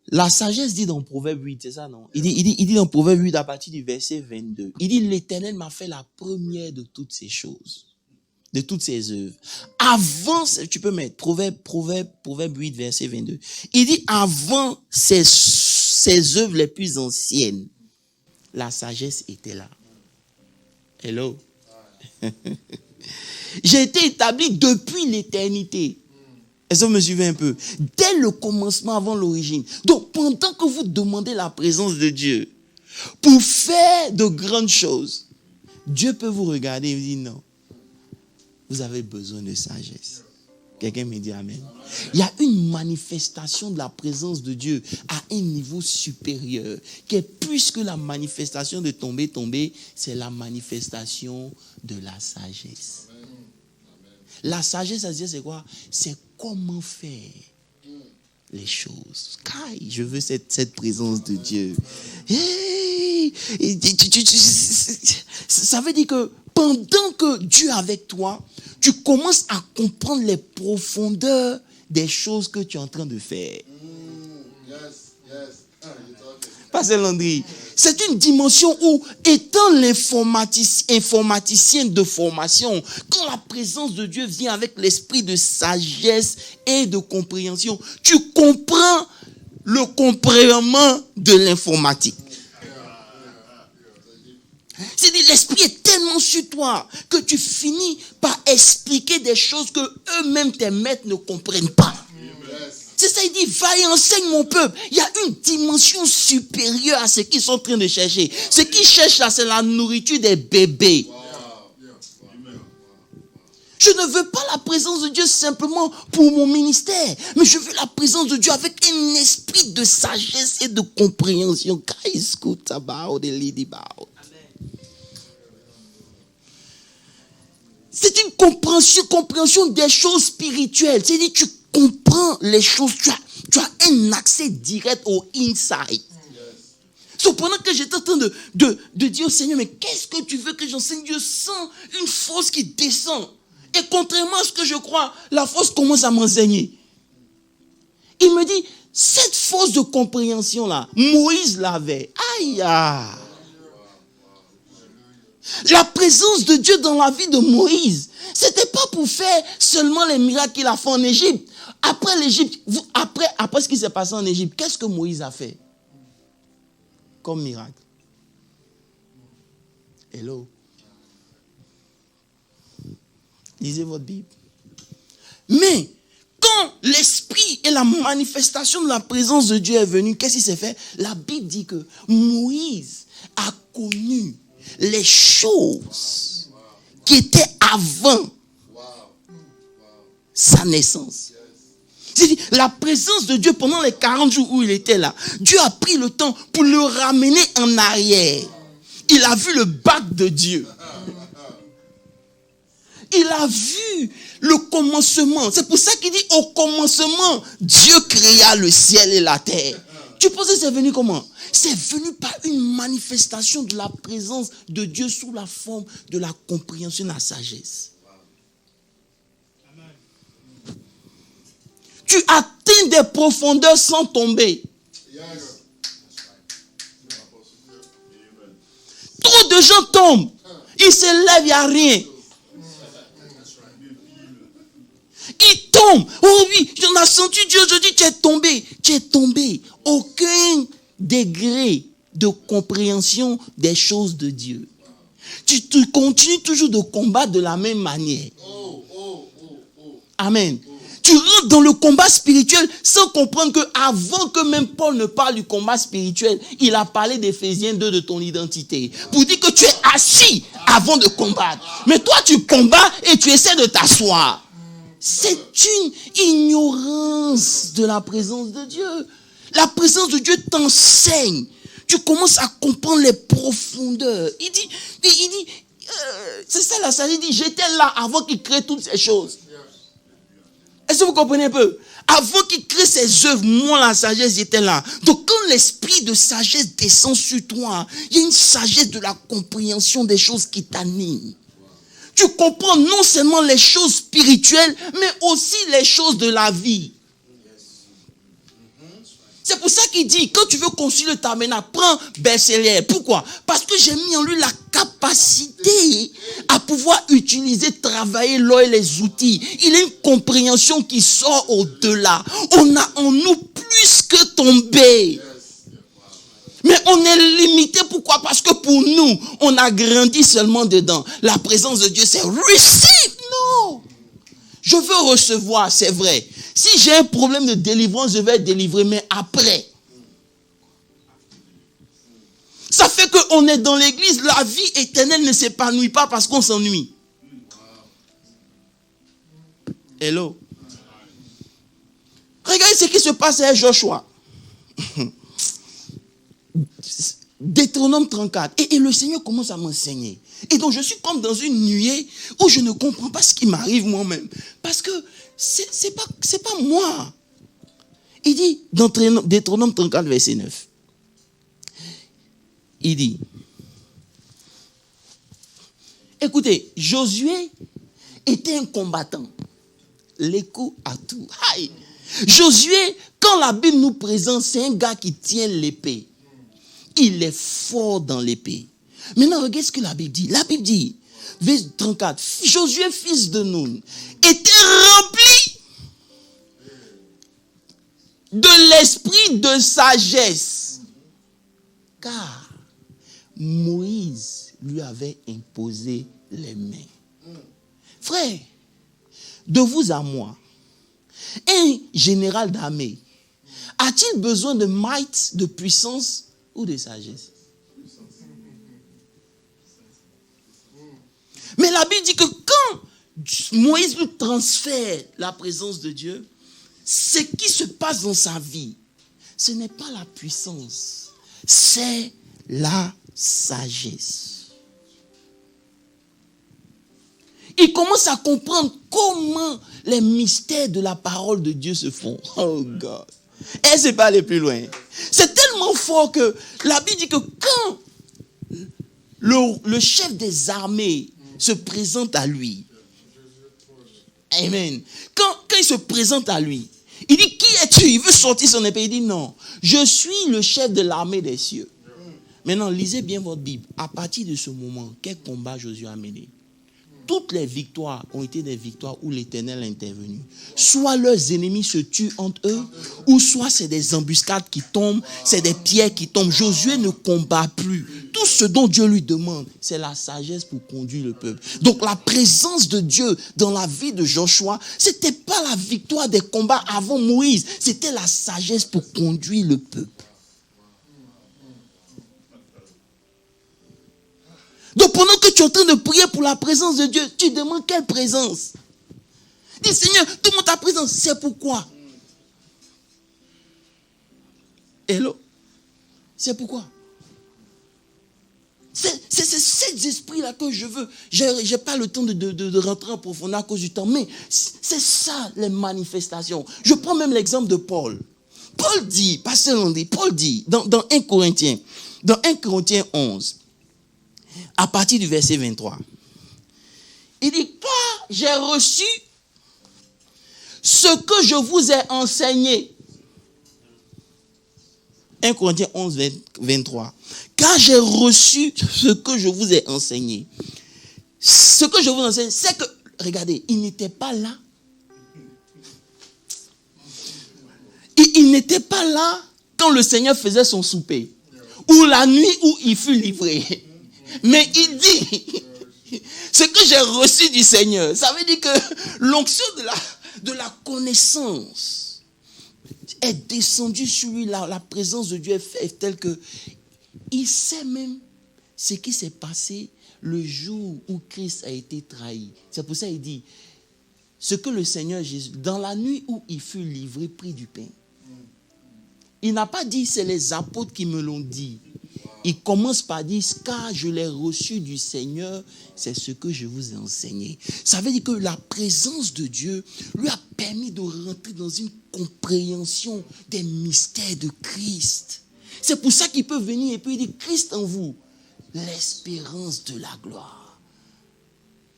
la sagesse dit dans Proverbe 8, c'est ça, non? Il dit dans Proverbe 8 à partir du verset 22. Il dit l'Éternel m'a fait la première de toutes ces choses, de toutes ces œuvres. Avant, tu peux mettre Proverbe 8, verset 22. Il dit avant ces œuvres les plus anciennes, la sagesse était là. Hello. J'ai été établi depuis l'éternité. Est-ce que vous me suivez un peu? Dès le commencement, avant l'origine. Donc, pendant que vous demandez la présence de Dieu pour faire de grandes choses, Dieu peut vous regarder et vous dire non. Vous avez besoin de sagesse. Quelqu'un me dit Amen. Il y a une manifestation de la présence de Dieu à un niveau supérieur, qui est plus que la manifestation de tomber, c'est la manifestation de la sagesse. La sagesse, ça veut dire c'est quoi? C'est comment faire les choses. Je veux cette présence de Dieu. Hey, ça veut dire que pendant que Dieu est avec toi, tu commences à comprendre les profondeurs des choses que tu es en train de faire. Pasteur Landry, c'est une dimension où, étant l'informaticien de formation, quand la présence de Dieu vient avec l'esprit de sagesse et de compréhension, tu comprends le complément de l'informatique. C'est-à-dire, l'esprit est tellement sur toi que tu finis par expliquer des choses que eux-mêmes, tes maîtres, ne comprennent pas. C'est ça, il dit, va et enseigne mon peuple. Il y a une dimension supérieure à ce qu'ils sont en train de chercher. Ce qu'ils cherchent là, c'est la nourriture des bébés. Je ne veux pas la présence de Dieu simplement pour mon ministère, mais je veux la présence de Dieu avec un esprit de sagesse et de compréhension. C'est une compréhension des choses spirituelles. C'est-à-dire, tu comprends les choses, tu as un accès direct au inside. Cependant que j'étais en train de dire au Seigneur, mais qu'est-ce que tu veux que j'enseigne? Je sens une force qui descend. Et contrairement à ce que je crois, la force commence à m'enseigner. Il me dit, cette force de compréhension-là, Moïse l'avait. Aïe! La présence de Dieu dans la vie de Moïse, c'était pas pour faire seulement les miracles qu'il a fait en Égypte. Après l'Égypte, après ce qui s'est passé en Égypte, qu'est-ce que Moïse a fait comme miracle? Hello. Lisez votre Bible. Mais quand l'esprit et la manifestation de la présence de Dieu est venue, qu'est-ce qui s'est fait? La Bible dit que Moïse a connu les choses qui étaient avant sa naissance. C'est-à-dire, la présence de Dieu pendant les 40 jours où il était là, Dieu a pris le temps pour le ramener en arrière. Il a vu le bac de Dieu. Il a vu le commencement. C'est pour ça qu'il dit au commencement, Dieu créa le ciel et la terre. Tu penses que c'est venu comment? C'est venu par une manifestation de la présence de Dieu sous la forme de la compréhension, de la sagesse. Tu atteins des profondeurs sans tomber. Trop de gens tombent. Ils se lèvent, il n'y a rien. Ils tombent. Oh oui, j'en ai senti Dieu aujourd'hui, tu es tombé. Tu es tombé. Aucun degré de compréhension des choses de Dieu. Tu continues toujours de combattre de la même manière. Amen. Tu rentres dans le combat spirituel sans comprendre que avant que même Paul ne parle du combat spirituel, il a parlé d'Éphésiens 2 de ton identité. Pour dire que tu es assis avant de combattre. Mais toi tu combats et tu essaies de t'asseoir. C'est une ignorance de la présence de Dieu. La présence de Dieu t'enseigne. Tu commences à comprendre les profondeurs. Il dit, c'est ça la sagesse, il dit, j'étais là avant qu'il crée toutes ces choses. Est-ce que vous comprenez un peu? Avant qu'il crée ses œuvres, moi la sagesse, j'étais là. Donc quand l'esprit de sagesse descend sur toi, il y a une sagesse de la compréhension des choses qui t'animent. Tu comprends non seulement les choses spirituelles, mais aussi les choses de la vie. C'est pour ça qu'il dit, quand tu veux construire le tabernacle, prends Bézalèle. Pourquoi? Parce que j'ai mis en lui la capacité à pouvoir utiliser, travailler l'eau et les outils. Il a une compréhension qui sort au-delà. On a en nous plus que tomber. Mais on est limité. Pourquoi? Parce que pour nous, on a grandi seulement dedans. La présence de Dieu, c'est receive. Non. Je veux recevoir, c'est vrai. Si j'ai un problème de délivrance, je vais être délivré, mais après. Ça fait qu'on est dans l'église, la vie éternelle ne s'épanouit pas parce qu'on s'ennuie. Hello. Regardez ce qui se passe à Joshua. Deutéronome 34. Et le Seigneur commence à m'enseigner. Et donc je suis comme dans une nuée où je ne comprends pas ce qui m'arrive moi-même. Parce que c'est pas moi. Il dit dans Deutéronome 34, verset 9. Il dit, écoutez, Josué était un combattant. L'écho à tout. Aïe. Josué, quand la Bible nous présente, c'est un gars qui tient l'épée. Il est fort dans l'épée. Maintenant, regardez ce que la Bible dit. La Bible dit, verset 34, Josué, fils de Nun, était rempli de l'esprit de sagesse. Car Moïse lui avait imposé les mains. Frère, de vous à moi, un général d'armée a-t-il besoin de might, de puissance ou de sagesse? Mais la Bible dit que quand Moïse lui transfère la présence de Dieu, ce qui se passe dans sa vie, ce n'est pas la puissance, c'est la sagesse. Il commence à comprendre comment les mystères de la parole de Dieu se font. Oh God. Et c'est pas aller plus loin. C'est tellement fort que la Bible dit que quand le chef des armées se présente à lui, amen. Quand il se présente à lui, il dit, qui es-tu? Il veut sortir son épée. Il dit, non, je suis le chef de l'armée des cieux. Maintenant, lisez bien votre Bible. À partir de ce moment, quel combat Josué a mené? Toutes les victoires ont été des victoires où l'Éternel est intervenu. Soit leurs ennemis se tuent entre eux, ou soit c'est des embuscades qui tombent, c'est des pierres qui tombent. Josué ne combat plus. Tout ce dont Dieu lui demande, c'est la sagesse pour conduire le peuple. Donc la présence de Dieu dans la vie de Joshua, c'était pas la victoire des combats avant Moïse, c'était la sagesse pour conduire le peuple. Donc pendant que tu es en train de prier pour la présence de Dieu, tu demandes quelle présence? Dis Seigneur, demande ta présence. C'est pourquoi? Hello? C'est pourquoi? C'est cet esprit-là que je veux. Je n'ai pas le temps de rentrer en profondeur à cause du temps, mais c'est ça les manifestations. Je prends même l'exemple de Paul. Paul dit, pasteur Landry, Paul dit dans 1 Corinthiens 11, à partir du verset 23. Il dit, car j'ai reçu ce que je vous ai enseigné. 1 Corinthiens 11, 23. Car j'ai reçu ce que je vous ai enseigné. Ce que je vous enseigne, c'est que, regardez, il n'était pas là. Il n'était pas là quand le Seigneur faisait son souper. ou la nuit où il fut livré. Mais il dit, ce que j'ai reçu du Seigneur, ça veut dire que l'onction de la connaissance est descendue sur lui. La présence de Dieu est telle que il sait même ce qui s'est passé le jour où Christ a été trahi. C'est pour ça qu'il dit, ce que le Seigneur Jésus, dans la nuit où il fut livré, prit du pain. Il n'a pas dit, c'est les apôtres qui me l'ont dit. Il commence par dire, car je l'ai reçu du Seigneur, c'est ce que je vous ai enseigné. Ça veut dire que la présence de Dieu lui a permis de rentrer dans une compréhension des mystères de Christ. C'est pour ça qu'il peut venir et puis il dit, Christ en vous, l'espérance de la gloire.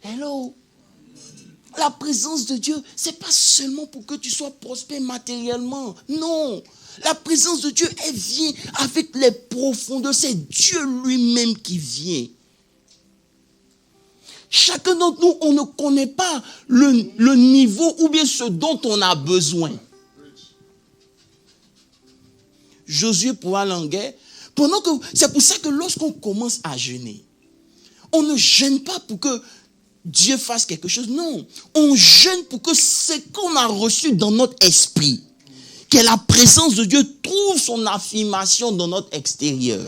Hello. La présence de Dieu, c'est pas seulement pour que tu sois prospère matériellement. Non. La présence de Dieu, elle vient avec les profondeurs. C'est Dieu lui-même qui vient. Chacun d'entre nous, on ne connaît pas le niveau ou bien ce dont on a besoin. Josué pour aller en guerre. C'est pour ça que lorsqu'on commence à jeûner, on ne jeûne pas pour que Dieu fasse quelque chose. Non, on jeûne pour que ce qu'on a reçu dans notre esprit, que la présence de Dieu trouve son affirmation dans notre extérieur.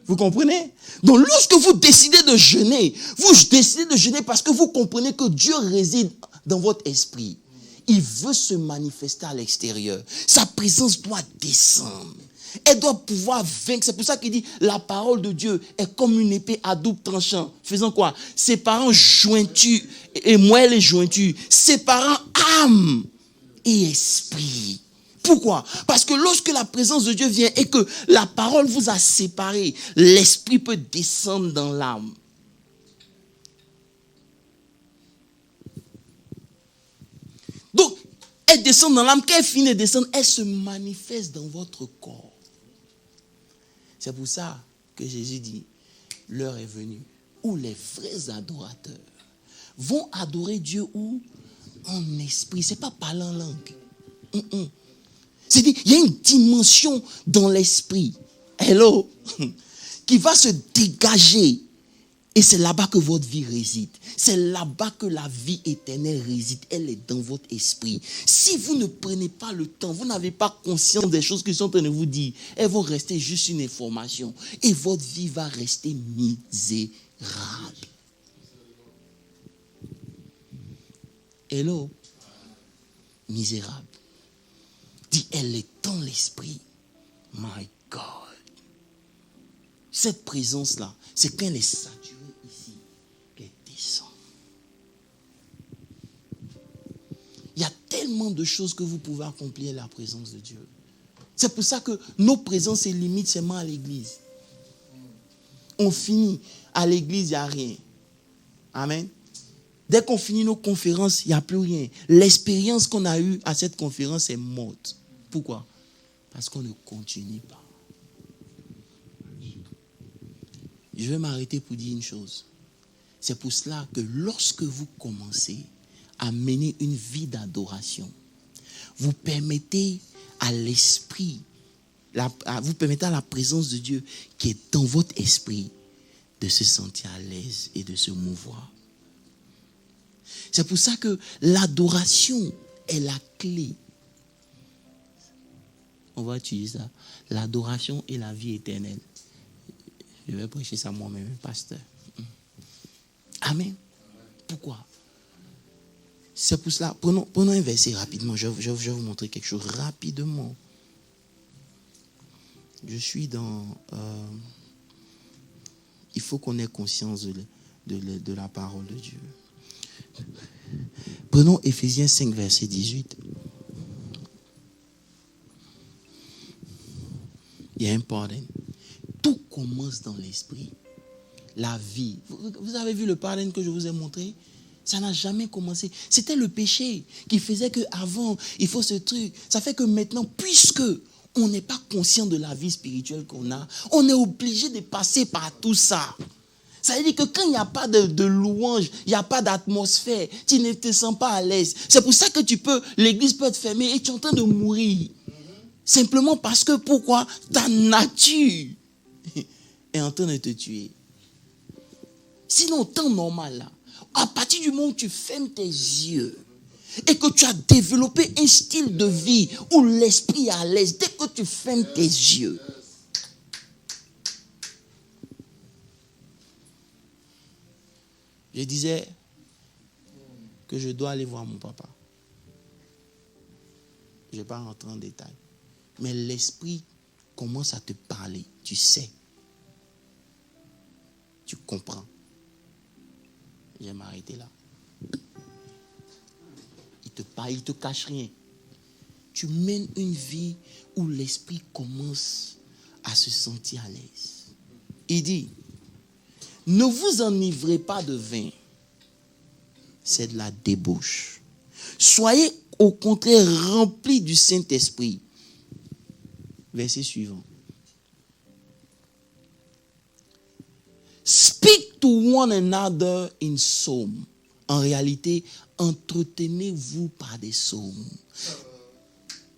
Vous comprenez? Donc lorsque vous décidez de jeûner, vous décidez de jeûner parce que vous comprenez que Dieu réside dans votre esprit. Il veut se manifester à l'extérieur. Sa présence doit descendre. Elle doit pouvoir vaincre. C'est pour ça qu'il dit, la parole de Dieu est comme une épée à double tranchant. Faisant quoi? Séparant jointure et moelle et jointure. Séparant âme et esprit. Pourquoi? Parce que lorsque la présence de Dieu vient et que la parole vous a séparé, l'esprit peut descendre dans l'âme. Donc, elle descend dans l'âme. Quand elle finit de descendre, elle se manifeste dans votre corps. C'est pour ça que Jésus dit, l'heure est venue où les vrais adorateurs vont adorer Dieu où? En esprit. Ce n'est pas parler en langue. C'est-à-dire, il y a une dimension dans l'esprit. Hello. Qui va se dégager. Et c'est là-bas que votre vie réside. C'est là-bas que la vie éternelle réside. Elle est dans votre esprit. Si vous ne prenez pas le temps, vous n'avez pas conscience des choses qu'ils sont en train de vous dire, elles vont rester juste une information. Et votre vie va rester misérable. Hello. Misérable. Dit, elle est dans l'esprit. My God. Cette présence-là, c'est quand elle est saturée ici, qu'elle descend. Il y a tellement de choses que vous pouvez accomplir à la présence de Dieu. C'est pour ça que nos présences se limitent seulement à l'église. On finit à l'église, il n'y a rien. Amen. Dès qu'on finit nos conférences, il n'y a plus rien. L'expérience qu'on a eue à cette conférence est morte. Pourquoi? Parce qu'on ne continue pas. Je vais m'arrêter pour dire une chose. C'est pour cela que lorsque vous commencez à mener une vie d'adoration, vous permettez à l'esprit, vous permettez à la présence de Dieu qui est dans votre esprit de se sentir à l'aise et de se mouvoir. C'est pour ça que l'adoration est la clé. On va utiliser ça. L'adoration est la vie éternelle. Je vais prêcher ça moi-même, pasteur. Amen. Pourquoi? C'est pour cela. Prenons un verset rapidement. Je vais vous montrer quelque chose rapidement. Je suis dans... il faut qu'on ait conscience de la parole de Dieu. Prenons Éphésiens 5, verset 18. Il y a un pardon. Tout commence dans l'esprit. La vie. Vous avez vu le pardon que je vous ai montré? Ça n'a jamais commencé. C'était le péché qui faisait qu'avant, il faut ce truc. Ça fait que maintenant, puisque on n'est pas conscient de la vie spirituelle qu'on a, on est obligé de passer par tout ça. Ça veut dire que quand il n'y a pas de louange, il n'y a pas d'atmosphère, tu ne te sens pas à l'aise. C'est pour ça que l'église peut être fermée et tu es en train de mourir. Simplement parce que, pourquoi? Ta nature est en train de te tuer. Sinon, temps normal là, à partir du moment où tu fermes tes yeux et que tu as développé un style de vie où l'esprit est à l'aise, dès que tu fermes tes yeux, je disais que je dois aller voir mon papa. Je ne vais pas rentrer en détail. Mais l'esprit commence à te parler. Tu sais. Tu comprends. Je vais m'arrêter là. Il te parle, il ne te cache rien. Tu mènes une vie où l'esprit commence à se sentir à l'aise. Il dit, ne vous enivrez pas de vin. C'est de la débauche. Soyez au contraire remplis du Saint-Esprit. Verset suivant. Speak to one another in psalm. En réalité, entretenez-vous par des psaumes.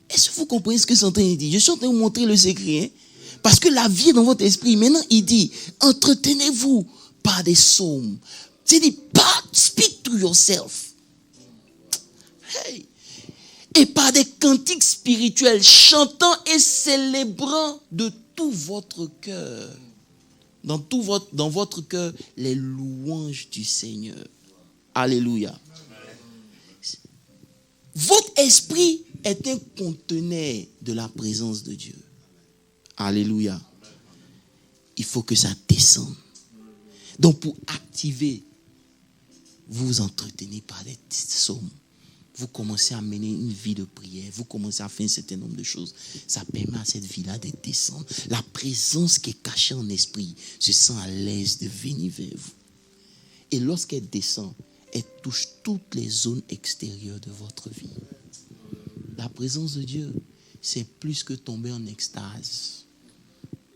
Est-ce que vous comprenez ce que je suis en train de dire? Je suis en train de vous montrer le secret. Hein? Parce que la vie est dans votre esprit. Maintenant, il dit, entretenez-vous par des psaumes. C'est-à-dire, speak to yourself. Hey. Et par des cantiques spirituels, chantant et célébrant de tout votre cœur. Dans votre cœur, les louanges du Seigneur. Alléluia. Votre esprit est un conteneur de la présence de Dieu. Alléluia. Il faut que ça descende. Donc pour activer, vous vous entretenez par des psaumes. Vous commencez à mener une vie de prière. Vous commencez à faire un certain nombre de choses. Ça permet à cette vie-là de descendre. La présence qui est cachée en esprit se sent à l'aise de venir vers vous. Et lorsqu'elle descend, elle touche toutes les zones extérieures de votre vie. La présence de Dieu, c'est plus que tomber en extase.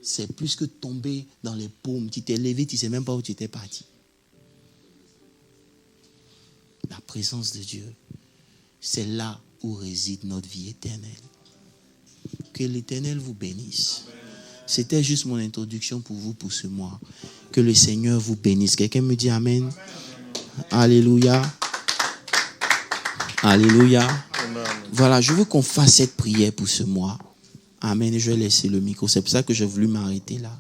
C'est plus que tomber dans les paumes. Tu t'es levé, tu ne sais même pas où tu étais parti. La présence de Dieu, c'est là où réside notre vie éternelle. Que l'Éternel vous bénisse. C'était juste mon introduction pour vous pour ce mois. Que le Seigneur vous bénisse. Quelqu'un me dit Amen. Alléluia. Alléluia. Amen. Voilà, je veux qu'on fasse cette prière pour ce mois. Amen. Et je vais laisser le micro. C'est pour ça que j'ai voulu m'arrêter là.